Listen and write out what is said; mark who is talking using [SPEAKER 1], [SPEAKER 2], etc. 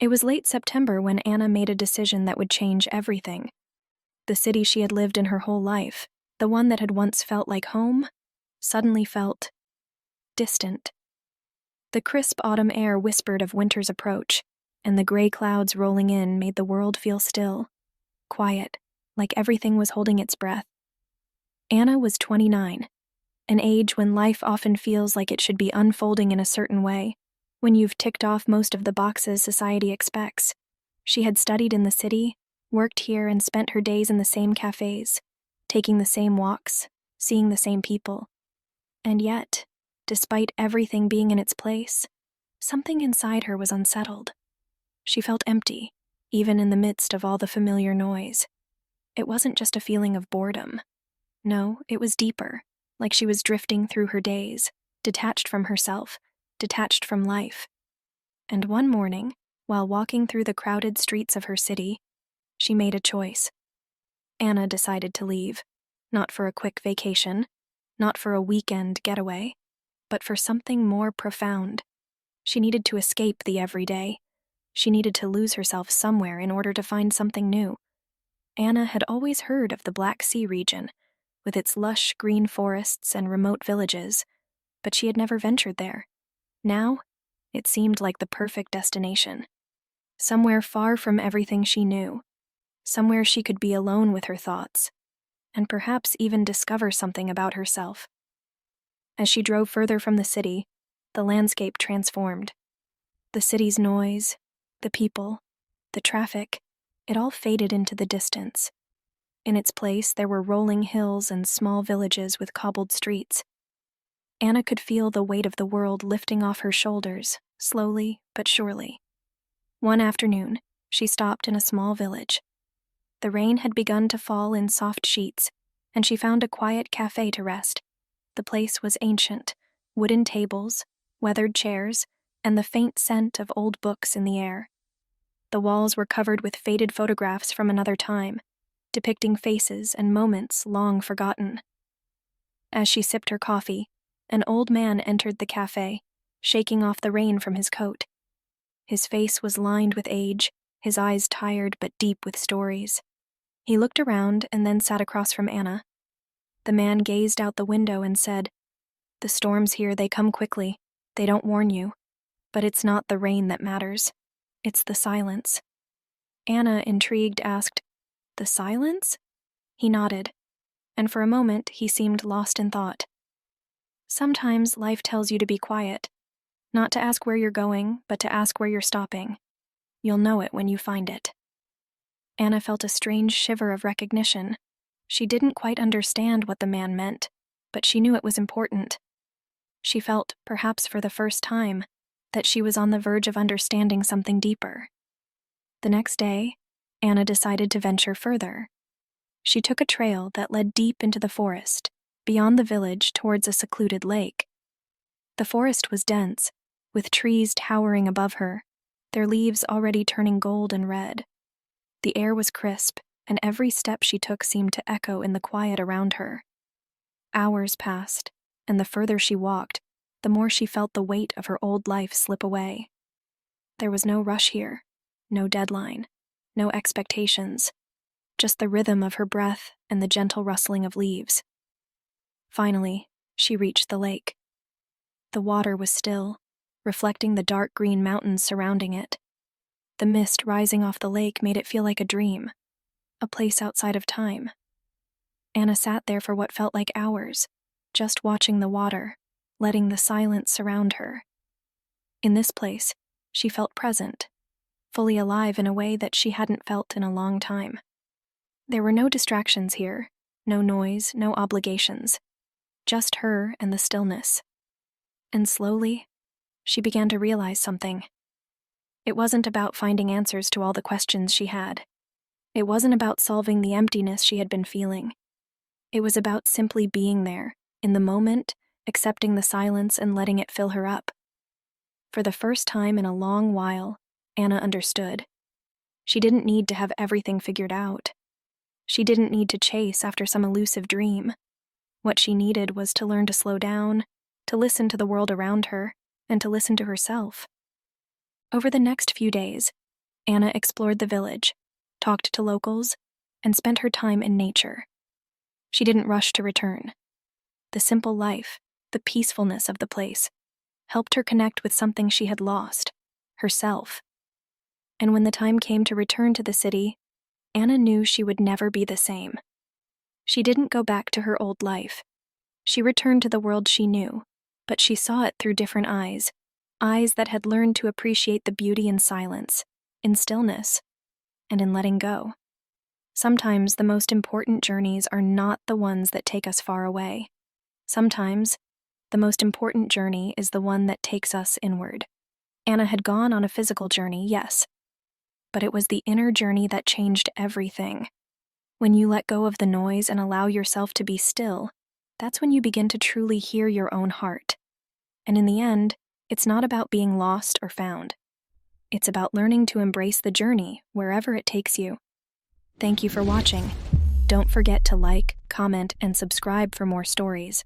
[SPEAKER 1] It was late September when Anna made a decision that would change everything. The city she had lived in her whole life, the one that had once felt like home, suddenly felt distant. The crisp autumn air whispered of winter's approach, and the gray clouds rolling in made the world feel still, quiet, like everything was holding its breath. Anna was 29, an age when life often feels like it should be unfolding in a certain way, when you've ticked off most of the boxes society expects. She had studied in the city, worked here, and spent her days in the same cafes, taking the same walks, seeing the same people. And yet, despite everything being in its place, something inside her was unsettled. She felt empty, even in the midst of all the familiar noise. It wasn't just a feeling of boredom. No, it was deeper, like she was drifting through her days, detached from herself, detached from life. And one morning, while walking through the crowded streets of her city, she made a choice. Anna decided to leave, not for a quick vacation, not for a weekend getaway, but for something more profound. She needed to escape the everyday. She needed to lose herself somewhere in order to find something new. Anna had always heard of the Black Sea region, with its lush green forests and remote villages, but she had never ventured there. Now, it seemed like the perfect destination. Somewhere far from everything she knew. Somewhere she could be alone with her thoughts, and perhaps even discover something about herself. As she drove further from the city, the landscape transformed. The city's noise, the people, the traffic, it all faded into the distance. In its place, there were rolling hills and small villages with cobbled streets. Anna could feel the weight of the world lifting off her shoulders, slowly but surely. One afternoon, she stopped in a small village. The rain had begun to fall in soft sheets, and she found a quiet cafe to rest. The place was ancient, wooden tables, weathered chairs, and the faint scent of old books in the air. The walls were covered with faded photographs from another time, depicting faces and moments long forgotten. As she sipped her coffee, an old man entered the cafe, shaking off the rain from his coat. His face was lined with age, his eyes tired but deep with stories. He looked around and then sat across from Anna. The man gazed out the window and said, "The storms here, they come quickly. They don't warn you. But it's not the rain that matters. It's the silence." Anna, intrigued, asked, "The silence?" He nodded, and for a moment he seemed lost in thought. "Sometimes life tells you to be quiet, not to ask where you're going, but to ask where you're stopping. You'll know it when you find it." Anna felt a strange shiver of recognition. She didn't quite understand what the man meant, but she knew it was important. She felt, perhaps for the first time, that she was on the verge of understanding something deeper. The next day, Anna decided to venture further. She took a trail that led deep into the forest, beyond the village towards a secluded lake. The forest was dense, with trees towering above her, their leaves already turning gold and red. The air was crisp, and every step she took seemed to echo in the quiet around her. Hours passed, and the further she walked, the more she felt the weight of her old life slip away. There was no rush here, no deadline, no expectations, just the rhythm of her breath and the gentle rustling of leaves. Finally, she reached the lake. The water was still, reflecting the dark green mountains surrounding it. The mist rising off the lake made it feel like a dream, a place outside of time. Anna sat there for what felt like hours, just watching the water, letting the silence surround her. In this place, she felt present, fully alive in a way that she hadn't felt in a long time. There were no distractions here, no noise, no obligations, just her and the stillness. And slowly, she began to realize something. It wasn't about finding answers to all the questions she had. It wasn't about solving the emptiness she had been feeling. It was about simply being there, in the moment, accepting the silence and letting it fill her up. For the first time in a long while, Anna understood. She didn't need to have everything figured out. She didn't need to chase after some elusive dream. What she needed was to learn to slow down, to listen to the world around her, and to listen to herself. Over the next few days, Anna explored the village, talked to locals, and spent her time in nature. She didn't rush to return. The simple life, the peacefulness of the place, helped her connect with something she had lost, herself. And when the time came to return to the city, Anna knew she would never be the same. She didn't go back to her old life. She returned to the world she knew, but she saw it through different eyes, eyes that had learned to appreciate the beauty in silence, in stillness, and in letting go. Sometimes the most important journeys are not the ones that take us far away. Sometimes the most important journey is the one that takes us inward. Anna had gone on a physical journey, yes, but it was the inner journey that changed everything. When you let go of the noise and allow yourself to be still, that's when you begin to truly hear your own heart. And in the end, it's not about being lost or found. It's about learning to embrace the journey wherever it takes you. Thank you for watching. Don't forget to like, comment, and subscribe for more stories.